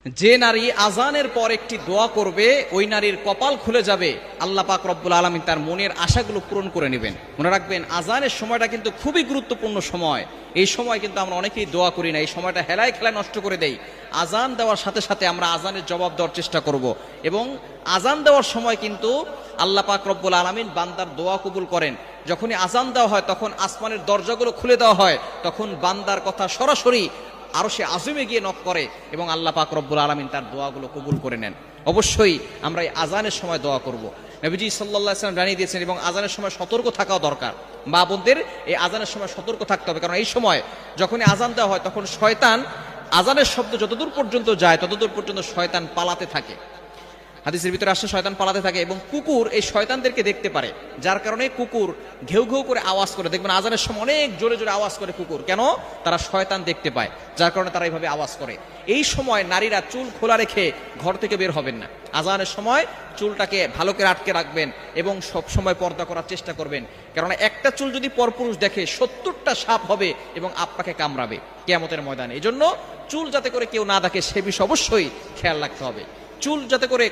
যে নারী আজানের পর একটি দোয়া করবে ওই নারীর কপাল খুলে যাবে, আল্লাহ পাক রব্বুল আলামিন তার মনের আশাগুলো পূরণ করে নেবেন। মনে রাখবেন, আজানের সময়টা কিন্তু খুবই গুরুত্বপূর্ণ সময়। এই সময় কিন্তু আমরা অনেকেই দোয়া করি না, এই সময়টা হেলায় খেলায় নষ্ট করে দেই। আজান দেওয়ার সাথে সাথে আমরা আজানের জবাব দেওয়ার চেষ্টা করব, এবং আজান দেওয়ার সময় কিন্তু আল্লাহ পাক রব্বুল আলামিন বান্দার দোয়া কবুল করেন। যখনই আজান দেওয়া হয় তখন আসমানের দরজাগুলো খুলে দেওয়া হয়, তখন বান্দার কথা সরাসরি আরো সে আজমে গিয়ে নক করে এবং আল্লাহ পাক রব্বুল আলামিন তার দোয়াগুলো কবুল করে নেন। অবশ্যই আমরা এই আজানের সময় দোয়া করব। নবীজি সাল্লাল্লাহু আলাইহি ওয়াসাল্লাম জানিয়ে দিয়েছেন, এবং আজানের সময় সতর্ক থাকাও দরকার। মা বোনদের এই আজানের সময় সতর্ক থাকতে হবে, কারণ এই সময় যখনই আজান দেওয়া হয় তখন শয়তান, আজানের শব্দ যতদূর পর্যন্ত যায় ততদূর পর্যন্ত শয়তান পালাতে থাকে। হাদিসের ভিতরে আসে শয়তান পালাতে থাকে, এবং কুকুর এই শয়তানদেরকে দেখতে পারে, যার কারণে কুকুর ঘেউ ঘেউ করে আওয়াজ করে। দেখবেন আজানের সময় অনেক জোরে জোরে আওয়াজ করে কুকুর, কেন? তারা শয়তান দেখতে পায়, যার কারণে তারা এইভাবে আওয়াজ করে। এই সময় নারীরা চুল খোলা রেখে ঘর থেকে বের হবেন না। আজানের সময় চুলটাকে ভালো করে আটকে রাখবেন এবং সব সময় পর্দা করার চেষ্টা করবেন, কারণ একটা চুল যদি পরপুরুষ দেখে 70টা সাপ হবে এবং আপনাকে কামড়াবে কিয়ামতের ময়দানে। এই জন্য চুল যাতে করে কেউ না দেখে সে বিষয়ে অবশ্যই খেয়াল রাখতে হবে। চুল যাতে করে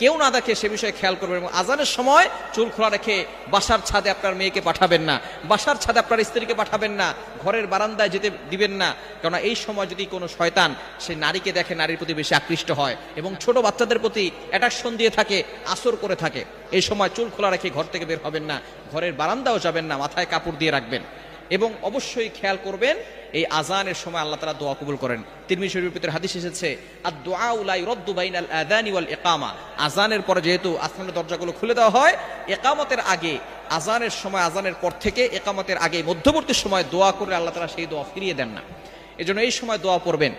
কেউ না দেখে সে বিষয়ে খেয়াল করবেন, এবং আজানের সময় চুল খোলা রেখে বাসার ছাদে আপনার মেয়েকে পাঠাবেন না, বাসার ছাদে আপনার স্ত্রীকে পাঠাবেন না, ঘরের বারান্দায় যেতে দিবেন না, কারণ এই সময় যদি কোনো শয়তান সে নারীকে দেখে নারীর প্রতি বেশি আকৃষ্ট হয় এবং ছোট বাচ্চাদের প্রতি অ্যাট্রাকশন দিয়ে থাকে, আসর করে থাকে। এই সময় চুল খোলা রেখে ঘর থেকে বের হবেন না, ঘরের বারান্দাও যাবেন না, মাথায় কাপড় দিয়ে রাখবেন। এবং অবশ্যই খেয়াল করবেন এই আজানের সময় আল্লাহ তাআলা দোয়া কবুল করেন। তিরমিজি শরীফের ভিতরে হাদিস এসেছে, আদ-দুআউ লা ইউরাদ্দু বাইনাল আযানি ওয়াল ইকামা। আজানের পরে যেহেতু আসমানের দরজাগুলো খুলে দেওয়া হয়, ইকামতের আগে, আজানের সময়, আজানের পর থেকে ইকামতের আগে মধ্যবর্তী সময় দোয়া করে আল্লাহ তাআলা সেই দোয়া ফিরিয়ে দেন না। এজন্য এই সময় দোয়া পড়বেন।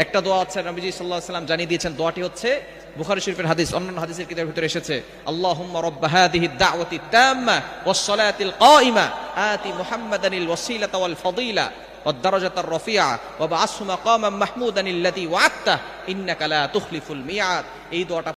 একটা দোয়া আছে, নবীজি সাল্লাল্লাহু আলাইহি ওয়াসাল্লাম জানিয়ে দিয়েছেন, দোয়াটি হচ্ছে বুখারী শরীফের হাদিস, অন্যান্য হাদিসের কিতাবের ভিতরে এসেছে, আল্লাহুম্মা রাব্ব হাযিহিদ দাওয়াতিত তাম্মা ওয়াস সালাতিল কায়িমা আতি মুহাম্মাদানিল ওয়াসিলাতা ওয়াল ফাদিলা ওয়াদ দারাজাতার রাফিআ ওয়া বা'আসহু মাকামান মাহমুদান আল্লাযী ওয়া'আদতা ইন্নাকা লা তুখলিফুল মিআদ। এই দোয়াটা